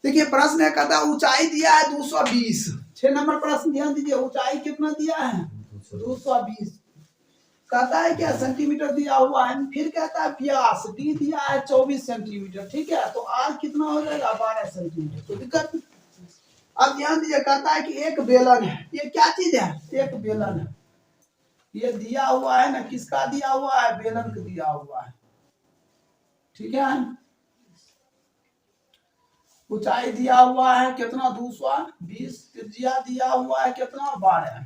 देखिए प्रश्न है, कहता ऊंचाई दिया है 220। 6 नंबर प्रश्न ध्यान दीजिए, ऊंचाई कितना दिया है 220। कहता है क्या सेंटीमीटर दिया हुआ है, फिर कहता है व्यास डी दिया है 24 सेंटीमीटर। ठीक है, तो आर कितना हो जाएगा 12 सेंटीमीटर। कोई दिक्कत? अब ध्यान दीजिए, कहता है कि एक बेलन है। ये क्या चीज है? एक बेलन है। ये दिया हुआ है ना, किसका दिया हुआ है? बेलन का दिया हुआ है। ठीक है, ऊंचाई दिया हुआ है कितना 220, त्रिज्या दिया हुआ है कितना 12।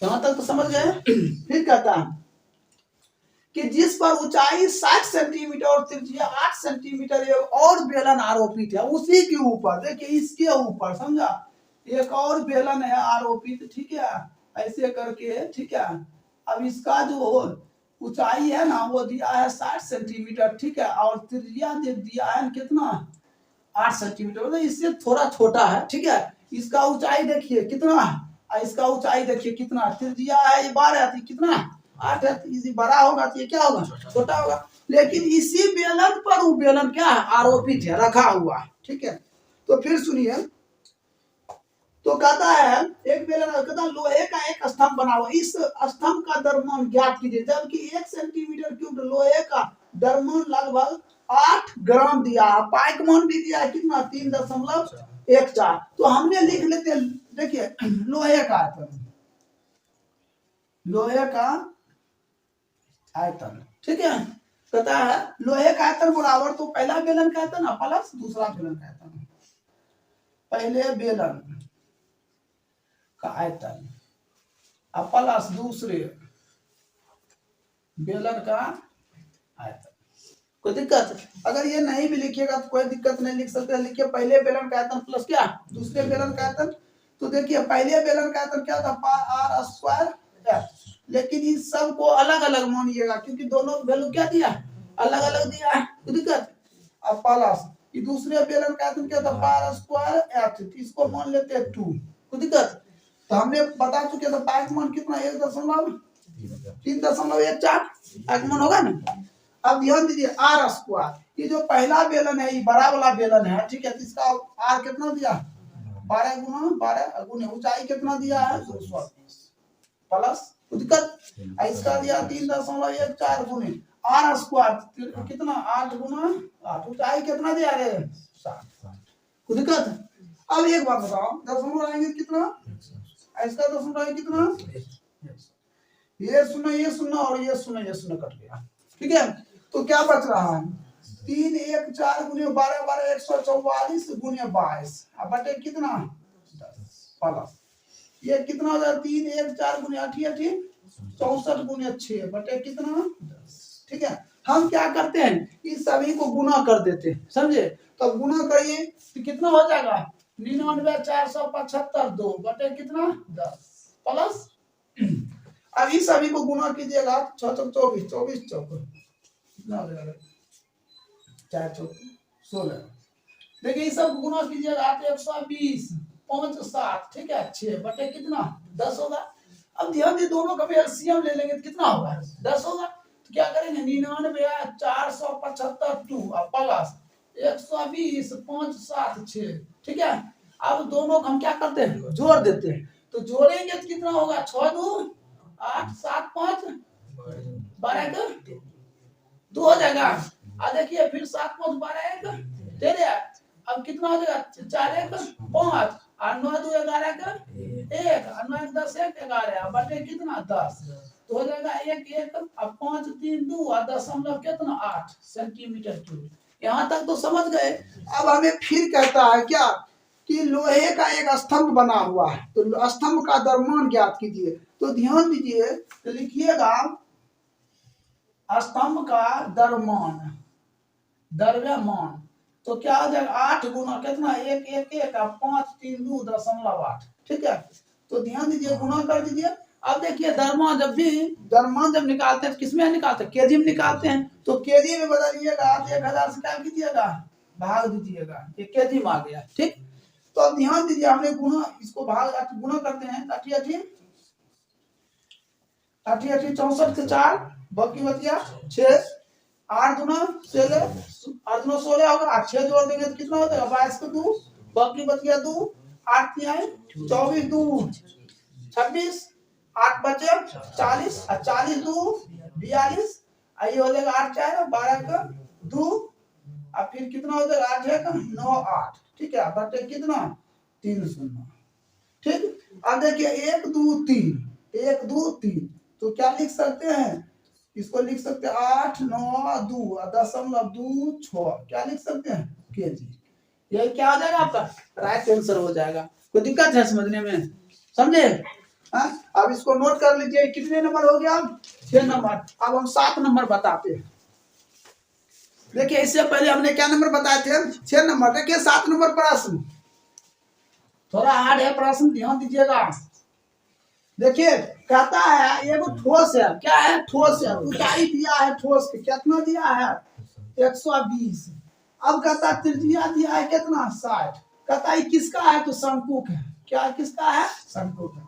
यहां तक तो समझ गए? फिर कहता है कि जिस पर ऊंचाई 60 सेंटीमीटर और त्रिज्या 8 सेंटीमीटर एक और बेलन आरोपित है, उसी के ऊपर, देखिए इसके ऊपर, समझा, एक और बेलन है आरोपित। ठीक है, ऐसे करके। ठीक है, अब इसका जो ऊंचाई है ना वो दिया है 60 सेंटीमीटर। ठीक है, और त्रिज्या दिया है कितना 8 सेंटीमीटर, मतलब इससे थोड़ा छोटा है। ठीक है, इसका ऊंचाई देखिए कितना है, इसका ऊंचाई देखिए कितना, त्रिज्या है ये 12 है, कितना 8 है, इसी बड़ा होगा तो ये क्या होगा छोटा होगा। लेकिन इसी बेलन पर वो बेलन क्या है आरोपित है, रखा हुआ। ठीक है, तो फिर सुनिए, तो कहता है एक बेलन, कहता लोहे का एक स्तंभ बना हुआ, इस स्तंभ का द्रव्यमान ज्ञात कीजिए। जबकि 1 सेंटीमीटर क्यूब लोहे का द्रव्यमान लगभग 8 ग्राम दिया है, पाइकमान भी दिया है कितना 3.14। तो हमने लिख लेते हैं, देखिए लोहे का आयतन, लोहे का आयतन। ठीक है, कहता है लोहे का आयतन बराबर, तो पहला बेलन का आयतन प्लस दूसरा बेलन का आयतन, पहले बेलन का आयतन प्लस दूसरे बेलन का आयतन। कोई दिक्कत? अगर ये नहीं भी लिखिएगा तो कोई दिक्कत नहीं, लिख सकते हैं। लिखिए पहले बेलन का आयतन प्लस क्या दूसरे बेलन का आयतन। तो देखिए पहले बेलन का आयतन क्या था आर स्क्वायर, लेकिन इस सब को अलग अलग मानिएगा क्योंकि दोनों वैल्यू क्या दिया अलग अलग दिया है। कोई दिक्कत? अब प्लस ये दूसरे बेलन का आयतन क्या था पार स्क्वायर एफ, इसको मान लेते हैं 2। कोई दिक्कत? तो हमने बता चुके थे पाइक मान कितना 1.314 आगमन होगा ना। अब ध्यान दीजिए आर स्क्वायर, ये जो पहला बेलन है ये बड़ा वाला बेलन है। ठीक है, तो इसका आर कितना दिया 12 गुना 12 गुना, ऊंचाई कितना दिया है 220 प्लस, दिक्कत इसका दिया 3.14 गुने आर स्क्वायर कितना 8 गुना 8, ऊंचाई कितना दिया रे 60। दिक्कत? अब एक बात बताओ, दशमलव आएंगे कितना, इसका दशमलव आएंगे कितना, ये सुना और ये सुना कट गया। ठीक है, तो क्या बच रहा है 3 1 4 गुने 12 12 144 गुने 22 बटे कितना 10 प्लस ये कितना हो जाए 3 1 4 गुने 8 8 64 गुने 6 बटे कितना 10। ठीक है, हम क्या करते हैं इस सभी को गुना कर देते हैं, समझे। तो गुना करिए तो कितना हो जाएगा 99 475 2 बटे कितना 10 प्लस। अब इस सभी को गुना कीजिएगा 6 चौक 24 24 चौक कितना हो जाएगा 4 चौक 16। देखिए इस सब गुना कीजिएगा तो 120 5 7। ठीक है, 6 बटे कितना 10 होगा। अब ध्यान दीजिए दोनों का भी एलसीएम ले लेंगे तो कितना होगा 10 होगा। तो क्या करेंगे 99 475 2 प्लस 120 5 7 6। ठीक है, अब दोनों को हम क्या करते हैं जोड़ देते हैं। तो जोड़ेंगे तो कितना होगा 6 2 8 7 5 12 2 हो जाएगा। देखिए फिर 7 5 12 1 13। अब कितना हो जाएगा 4 1 5 और 9 2 11 का 1 और 9 1 10 1 11 बटे कितना 10। तो हो जाएगा 1 1 अब 5 3 2 और दशमलव कितना 8 सेंटीमीटर क्यूब। यहाँ तक तो समझ गए। अब हमें फिर कहता है क्या कि लोहे का एक स्तंभ बना हुआ है, तो स्तंभ का द्रव्यमान ज्ञात कीजिए। तो ध्यान दीजिए, तो लिखिएगा स्तंभ का द्रव्यमान तो क्या हो जाएगा 8 गुना कितना 1 1 1 5 3 2 दशमलव 8। ठीक है, तो ध्यान दीजिए, गुना कर दीजिए। अब देखिए द्रव्यमान जब निकालते हैं किसमें निकालते हैं, केजी में निकालते हैं, तो केजी में बदलिएगा तो 1000 से क्या कीजिएगा, भाग दीजिएगा, ये केजी में आ गया। ठीक, तो अब ध्यान दीजिए, हमने गुना, इसको गुना करते हैं, 80 64 से 4 बाकी बचिया 6, 8 दूना 16, 8 दूना 16 होगा, 8 6 जोड़ देंगे तो कितना हो जाएगा, 22 को 2, बाकी बच गया 2, 8 तिहाई 24, 2 26, 8 बचे 40, और 40 2 42, ये हो जाएगा 8 4 12 का 2, और फिर कितना हो जाएगा 8 है का 9 8। ठीक है, बटे कितना 3 0। ठीक, अब देखिए 1 2 3, 1 2 3, तो क्या लिख सकते हैं, इसको लिख सकते हैं 8 9 2 .2 6, क्या लिख सकते हैं, केजी। ये क्या हो जाएगा आपका राइट आंसर हो जाएगा। कोई दिक्कत है समझने में, समझे? अब इसको नोट कर लीजिए, कितने नंबर हो गया, 6 नंबर। अब हम 7 नंबर बताते हैं। देखिए इससे पहले हमने क्या नंबर बताए थे, 6 नंबर। देखिए 7 नंबर प्रश्न थोड़ा हार्ड है प्रश्न, ध्यान दीजिएगा। देखिए कहता है ये वो ठोस है, क्या है, ठोस है, ऊंचाई दिया है ठोस की, कितना दिया है 120। अब कहता है त्रिज्या दिया है कितना 60, कहता है किसका है, तो शंकु है, क्या किसका है, शंकु है।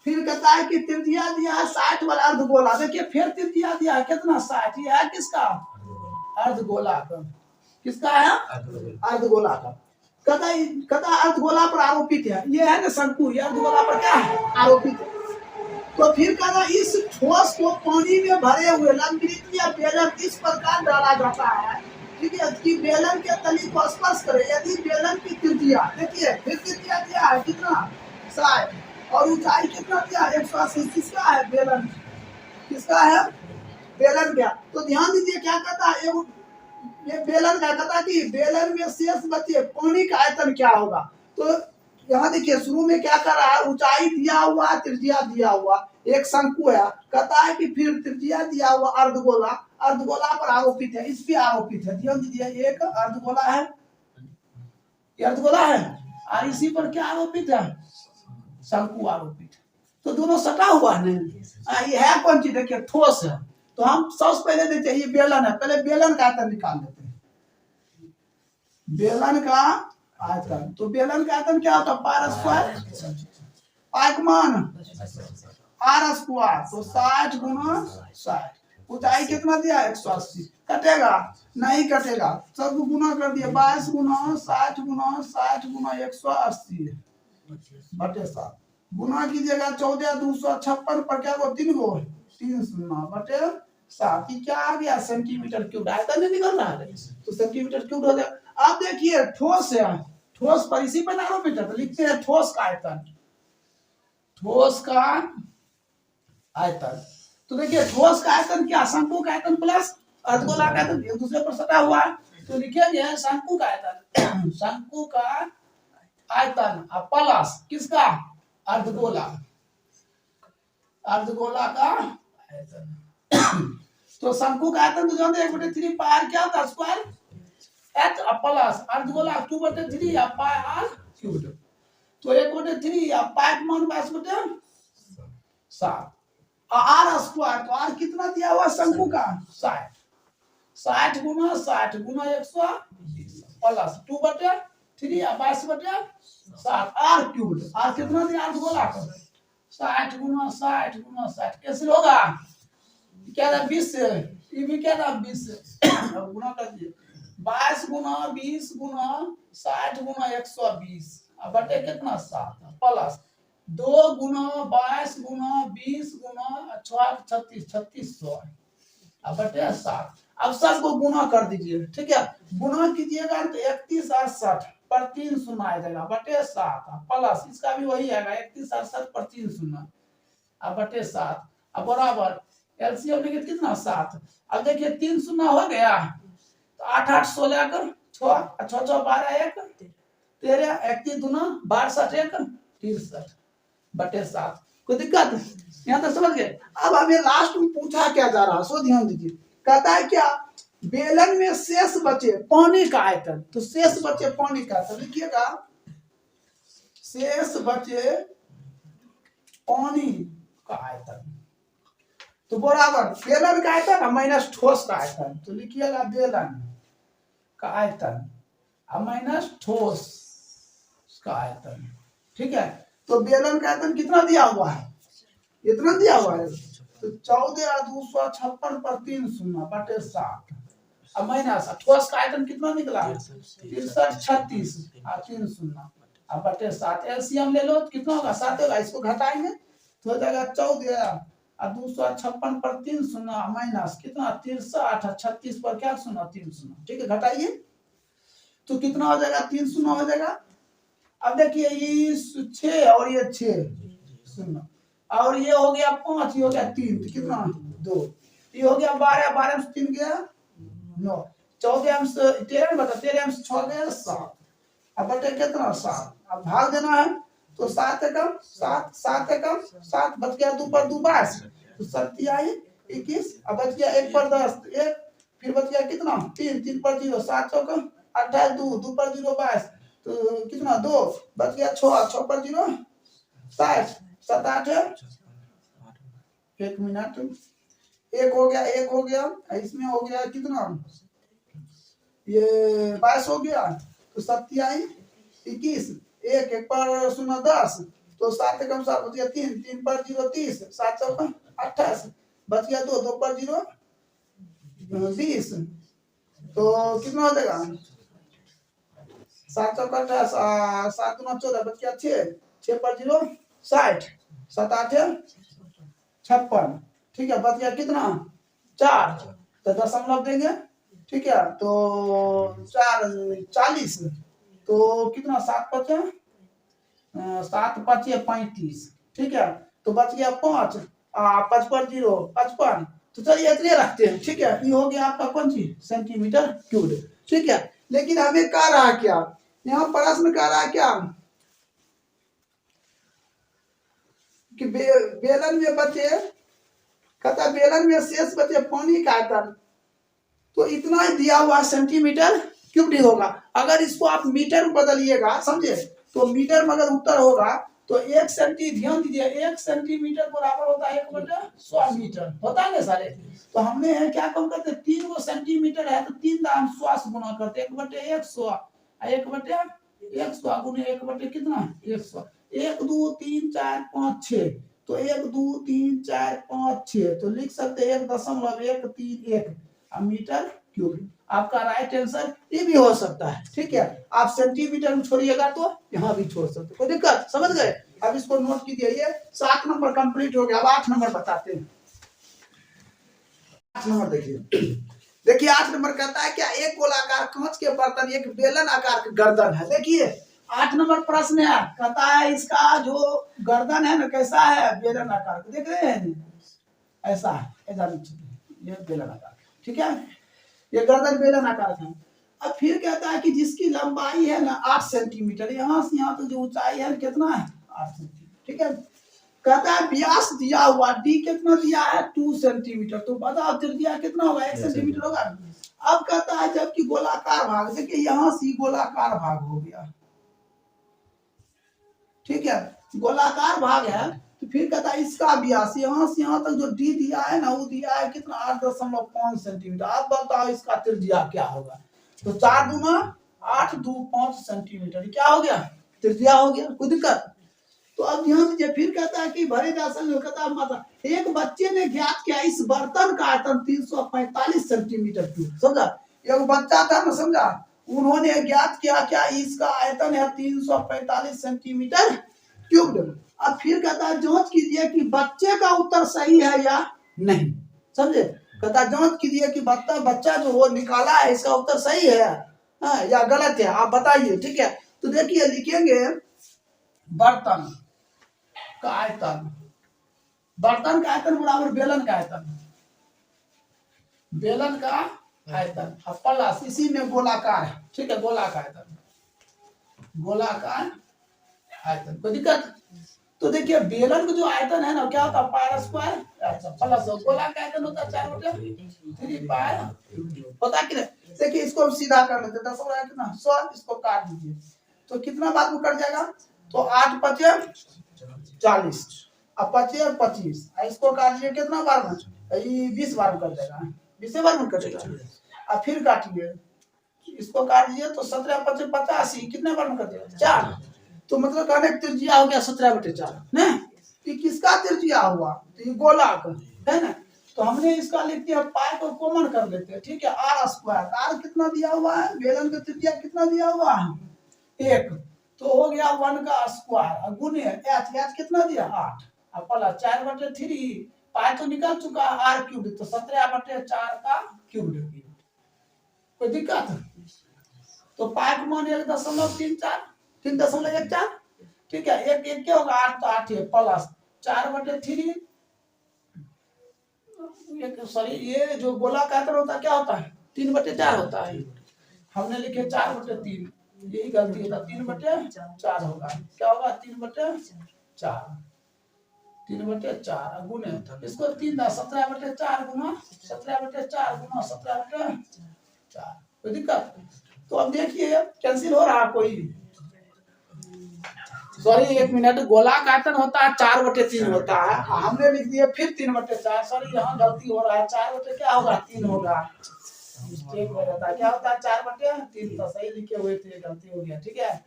फिर कहता है कि त्रिज्या दिया है 60 वाला अर्धगोला। देखिए फिर त्रिज्या दिया है कितना 60, ये है किसका, अर्धगोला का, किसका है, अर्धगोला का। कहता अर्धगोला पर आरोपित है, ये है ना शंकु, ये अर्धगोला पर क्या है, आरोपित है। तो फिर कहता इस ठोस को पानी में भरे हुए लंबवृत्त या बेलन इस प्रकार डाला जाता है, ठीक है, कि बेलन के तली को स्पर्श करे। यदि बेलन की त्रिज्या, देखिए फिर त्रिज्या दिया है कितना 60, और ऊंचाई कितना दिया 180, किसका है, बेलन, किसका है, बेलन का। तो ध्यान दीजिए क्या कहता है, ये बेलन का कहता है कि बेलन में शेष बचे पानी का आयतन क्या होगा। तो यहाँ देखिए शुरू में क्या कर रहा है, ऊंचाई दिया हुआ, त्रिज्या दिया हुआ, एक शंकु है, कहता है कि फिर त्रिज्या दिया हुआ अर्धगोला, अर्धगोला पर आरोपित है, इस पे आरोपित है। ध्यान दीजिए एक अर्धगोला है, ये अर्धगोला है, और इसी पर क्या आरोपित है, शंकु आरोपित है। तो दोनों सटा हुआ है, ये है कौन चीज, देखिए ठोस है। तो हम सबसे पहले देखते हैं ये बेलन है, पहले बेलन का आयतन निकाल लेते हैं, बेलन का आयतन। तो बेलन का आयतन क्या होता है, पार स्क्वायर, पाई का मान आर स्क्वायर, तो 60 गुना 60। ऊंचाई कितना दिया 180, कटेगा नहीं कटेगा, सब गुना कर दिया, 22 गुना 60 गुना 60 गुना 180 बटे 7, गुना कीजिएगा 14 256 पर क्या को 3 गो 3 0 बटे 7, क्या आ गया सेंटीमीटर क्यूब, आयतन नहीं निकल रहा है, तो सेंटीमीटर क्यूब हो जाएगा। अब देखिए ठोस है, ठोस पर इसी पर आरोपित है, तो लिखते हैं ठोस का आयतन, ठोस का आयतन। तो देखिए ठोस का आयतन क्या, शंकु का आयतन प्लस अर्धगोला का आयतन, एक दूसरे पर सटा हुआ है, तो लिखेंगे शंकु का आयतन, शंकु का आयतन प्लस किसका, अर्धगोला, अर्धगोला का आयतन। तो शंकु का आयतन तो जानते 1/3 पाई क्या होता है, स्क्वायर एच प्लस अर्धगोला 2/3 पाई आर क्यूब, तो 1/3 पाई का मान 22/7, आर स्क्वायर, तो आर कितना दिया हुआ शंकु का 60, 60 गुना 60 गुना 120 प्लस 2/3 22/7 आर क्यूब, आर कितना दिया अर्धगोला का 60 गुना 60 गुना 60 कैसे होगा, क्या था 20 से, ये भी क्या था 20 से, अब गुना कर दिए 22 गुना 20 गुना 60 गुना 120 अब बटे कितना 7 प्लस 2 गुना 22 गुना 20 गुना 36 3600 अब बटे 7। अब सबको गुना कर दीजिए, ठीक है, गुना कीजिएगा तो 31 और 60 पर 3 शून्य आ जाएगा बटे 7 प्लस इसका भी वही आएगा 31 और 60 पर 3 शून्य अब बटे 7 अब बराबर एलसीएम लेंगे कितना 7। अब देखिए 3 शून्य हो गया तो 8 8 16 कर 6 6 6 12 1 13 31 दूना 62 1 63 बटे 7। कोई दिक्कत यहाँ तक समझ गए। अब हमें लास्ट में पूछा क्या जा रहा है सो ध्यान दीजिए, कहता है क्या बेलन में शेष बचे पानी का आयतन, तो शेष बचे पानी का आयतन लिखिएगा, शेष बचे पानी का आयतन, तो बराबर बेलन का आयतन माइनस ठोस का आयतन, तो लिखिएगा बेलन का आयतन माइनस ठोस का आयतन। ठीक है, तो बेलन का आयतन कितना दिया हुआ है, इतना दिया हुआ है, तो 14,256 पर 3 शून्य बटे 7 अब माइनस ठोस का आयतन कितना निकला 6336 और 3 शून्य अब बटे 7 एलसीएम ले लो तो कितना होगा 7 होगा, इसको घटाएंगे तो हो जाएगा 14,256 पर 3 शून्य माइनस कितना 63 36 पर क्या शून्य 3 शून्य। ठीक है, घटाइए तो कितना हो जाएगा 3 शून्य हो जाएगा। अब देखिए ये 6 और ये 6 शून्य और ये हो गया 5, ये हो गया 3, तो कितना 2, ये हो गया 12, 12 में 3 गया 9, 14 में 13 बटा 13 में 6 गया 7 अब बटे कितना 7, अब भाग देना है तो 7 एकम 7 7 एकम 7 बच गया 2 पर 2 22 तो 7 आई 21 अब बच गया 1 पर 10 1 फिर बच गया कितना 3 3 पर 0 7 चौका 28 2 2 पर 0 22 तो कितना 2 बच गया 6 6 पर 0 60 7 8 1 मिनट 1 हो गया इसमें हो गया कितना ये 22 हो गया तो 7 आई 21 1 1 पर 0 10 तो 7 एकम 7 बच गया 3 3 पर 0 30 7 चौका 28 बच गया 2 2 पर 0 20 तो कितना हो जाएगा 7 चौका 28 7 दूना 14 बच गया 6 6 पर 0 60 7 8 56 ठीक है बच गया कितना 4 तो दशमलव देंगे। ठीक है तो 4 40 तो कितना 7 पचे 7 पचे 35 ठीक है तो बच गया 5 5 पर 0 55 तो चलिए इतने रखते हैं। ठीक है ये हो गया आपका कौन सी सेंटीमीटर क्यूब। ठीक है लेकिन हमें कह रहा है क्या यहाँ प्रश्न कह रहा है क्या कि बेलन में बचे कहता बेलन में शेष बचे पानी का आयतन तो इतना ही दिया हुआ सेंटीमीटर क्यूब नहीं होगा। अगर इसको आप मीटर में बदलिएगा समझे तो मीटर में अगर उत्तर होगा तो 1 सेंटी ध्यान दीजिए 1 सेंटीमीटर बराबर होता है 1/100 मीटर होता है ना सारे। तो हमने क्या कम करते 3 गो सेंटीमीटर है तो 3 दाम 100 से गुना करते 1/100 1/100 गुने 1 कितना 100 1 2 3 4 5 6 तो 1 2 3 4 5 6 तो लिख सकते 1.131 मीटर क्यूब। आपका राइट आंसर ये भी हो सकता है। ठीक है आप सेंटीमीटर में छोड़िएगा तो यहाँ भी छोड़ सकते कोई दिक्कत समझ गए। अब इसको नोट कीजिए ये 7 नंबर कंप्लीट हो गया। अब 8 नंबर बताते हैं। 8 नंबर देखिए 8 नंबर कहता है क्या एक गोलाकार कांच के बर्तन एक बेलन आकार का गर्दन है। देखिए 8 नंबर प्रश्न है कहता है इसका जो गर्दन है ना कैसा है बेलन आकार का देख रहे हैं ऐसा है ये बेलन आकार। ठीक है ये गर्दन बेलन आकार का। अब फिर कहता है कि जिसकी लंबाई है ना 8 सेंटीमीटर यहाँ से यहाँ तक जो ऊंचाई है कितना है 8 सेंटीमीटर। ठीक है कहता है व्यास दिया हुआ डी कितना दिया है 2 सेंटीमीटर तो बताओ त्रिज्या कितना होगा 1 सेंटीमीटर होगा। अब कहता है जबकि गोलाकार भाग देखिए यहाँ से गोलाकार भाग हो गया। ठीक है गोलाकार भाग है तो फिर कहता है इसका व्यास यहाँ से यहाँ तक जो डी दिया है ना वो दिया है कितना 8.5 सेंटीमीटर। अब बताओ इसका त्रिज्या क्या होगा तो 4 दूना 8 2 5 सेंटीमीटर क्या हो गया त्रिज्या हो गया कोई दिक्कत। तो अब ध्यान दीजिए फिर कहता है कि भरे दासन में कहता है मतलब एक बच्चे ने ज्ञात किया इस बर्तन का आयतन 345 सेंटीमीटर क्यूब। समझा एक बच्चा था ना समझा उन्होंने ज्ञात किया क्या इसका आयतन है 345 सेंटीमीटर क्यूब। अब फिर कहता है जांच कीजिए कि बच्चे का उत्तर सही है या नहीं। समझे कहता है जांच कीजिए कि बच्चा जो वो निकाला है इसका उत्तर सही है या गलत है आप बताइए। ठीक है तो देखिए लिखेंगे बर्तन का आयतन बराबर बेलन का आयतन बेलन का आयतन प्लस इसी में गोलाकार है। ठीक है गोलाकार आयतन कोई दिक्कत। तो देखिए बेलन का जो आयतन है ना क्या होता है पाई स्क्वायर प्लस गोलाकार आयतन होता है 4/3 पाई पता कि नहीं। देखिए इसको हम सीधा कर लेते 10 हो कितना 100 इसको काट दीजिए तो कितना बाद में कट जाएगा तो 8 5 40 अब 25 25, इसको काटिए कितना बार में, 20 बार में कर देगा, 20 बार में कटेगा। अब फिर काटिए, इसको काट दिए तो 17 25 85, कितने बार में कर देगा, 4। तो मतलब कहने का त्रिज्या हो गया 17/4 ना। ये किसका त्रिज्या हुआ, तो ये गोला का है ना। तो हमने इसका लिख दिया, पाई को कॉमन कर लेते हैं, ठीक है। आर स्क्वायर, आर कितना दिया हुआ है, बेलन का त्रिज्या कितना दिया हुआ है 1, तो हो गया 1 का स्क्वायर गुने एच, एच कितना दिया 8, अब प्लस 4/3, पाई तो निकल चुका है आर क्यूब, तो 17/4 का क्यूब। कोई दिक्कत है? तो पाई का मान 1.34, 3.14, ठीक है। एक एक क्या होगा 8, तो 8 है प्लस 4/3, सॉरी ये जो गोला का होता है क्या होता है 3/4 होता है, हमने लिखे 4/3, यही गलती होता, 3/4 होगा, क्या होगा 3/4, 3/4 गुने इसको 3 17/4 गुना 17/4 गुना 17/4, कोई दिक्कत? तो अब देखिए कैंसिल हो रहा कोई, सॉरी 1 मिनट, गोला का आयतन होता है 4/3 होता है, हमने लिख दिया फिर 3/4, सॉरी यहाँ गलती हो रहा है, 4 क्या होगा 3 होगा, मिस्टेक हो जाता है, क्या होता है 4/3, तो सही लिखे हुए थे, गलती हो गया, ठीक है।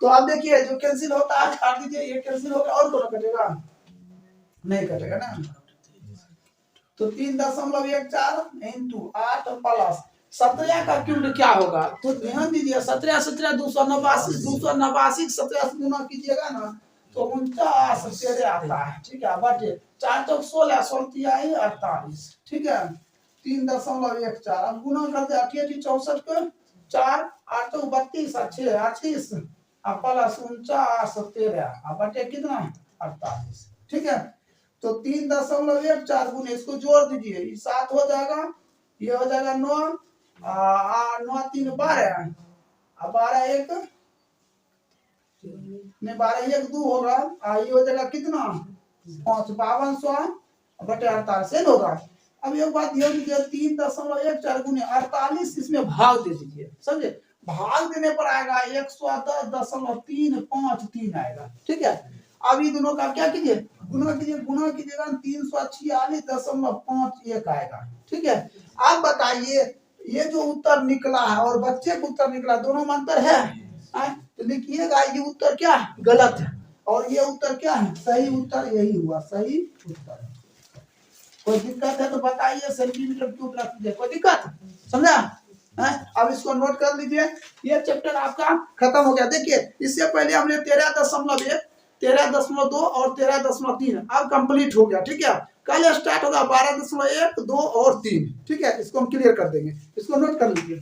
तो अब देखिए जो कैंसिल होता है काट दीजिए, ये कैंसिल होगा और दोनों कटेगा, नहीं कटेगा ना। तो 3.14 इंटू 8 प्लस 17 का क्यूब क्या होगा, तो ध्यान दीजिए 17 17 289, 289 17 से गुना कीजिएगा ना तो 49 13 आता है, ठीक है। बटे 4 चौक 16, 16 48, ठीक है। 3.14, अब गुना करते 88 64 को 4 8 32 6 38 अब प्लस 49 13 अब बटे कितना 48, ठीक है। तो 3.14 गुने इसको जोड़ दीजिए, ये 7 हो जाएगा, ये हो जाएगा 9, 9 3 12, अब 12 1 नहीं 12 1 2 होगा, ये हो जाएगा कितना 5 5200 बटे 48 होगा। अब एक बात ध्यान दीजिए 3.14 गुने 48 इसमें भाग दे दीजिए, समझे, भाग देने पर आएगा 110.353 आएगा, ठीक है। अब ये दोनों का क्या कीजिए गुना कीजिए, गुना कीजिएगा 346.51 आएगा, ठीक है। अब बताइए ये जो उत्तर निकला है और बच्चे को उत्तर निकला, दोनों में अंतर है, तो लिखिएगा ये उत्तर क्या गलत है और ये उत्तर क्या है सही उत्तर, यही हुआ सही उत्तर। कोई दिक्कत है तो बताइए, सेंटीमीटर क्यूब रख दीजिए, कोई दिक्कत समझा है? अब इसको नोट कर लीजिए, ये चैप्टर आपका खत्म हो गया। देखिए इससे पहले हमने 13.1 13.2 और 13.3 अब कंप्लीट हो गया, ठीक है। कल स्टार्ट होगा 12.1 2 और 3, ठीक है। इसको हम क्लियर कर देंगे, इसको नोट कर लीजिए।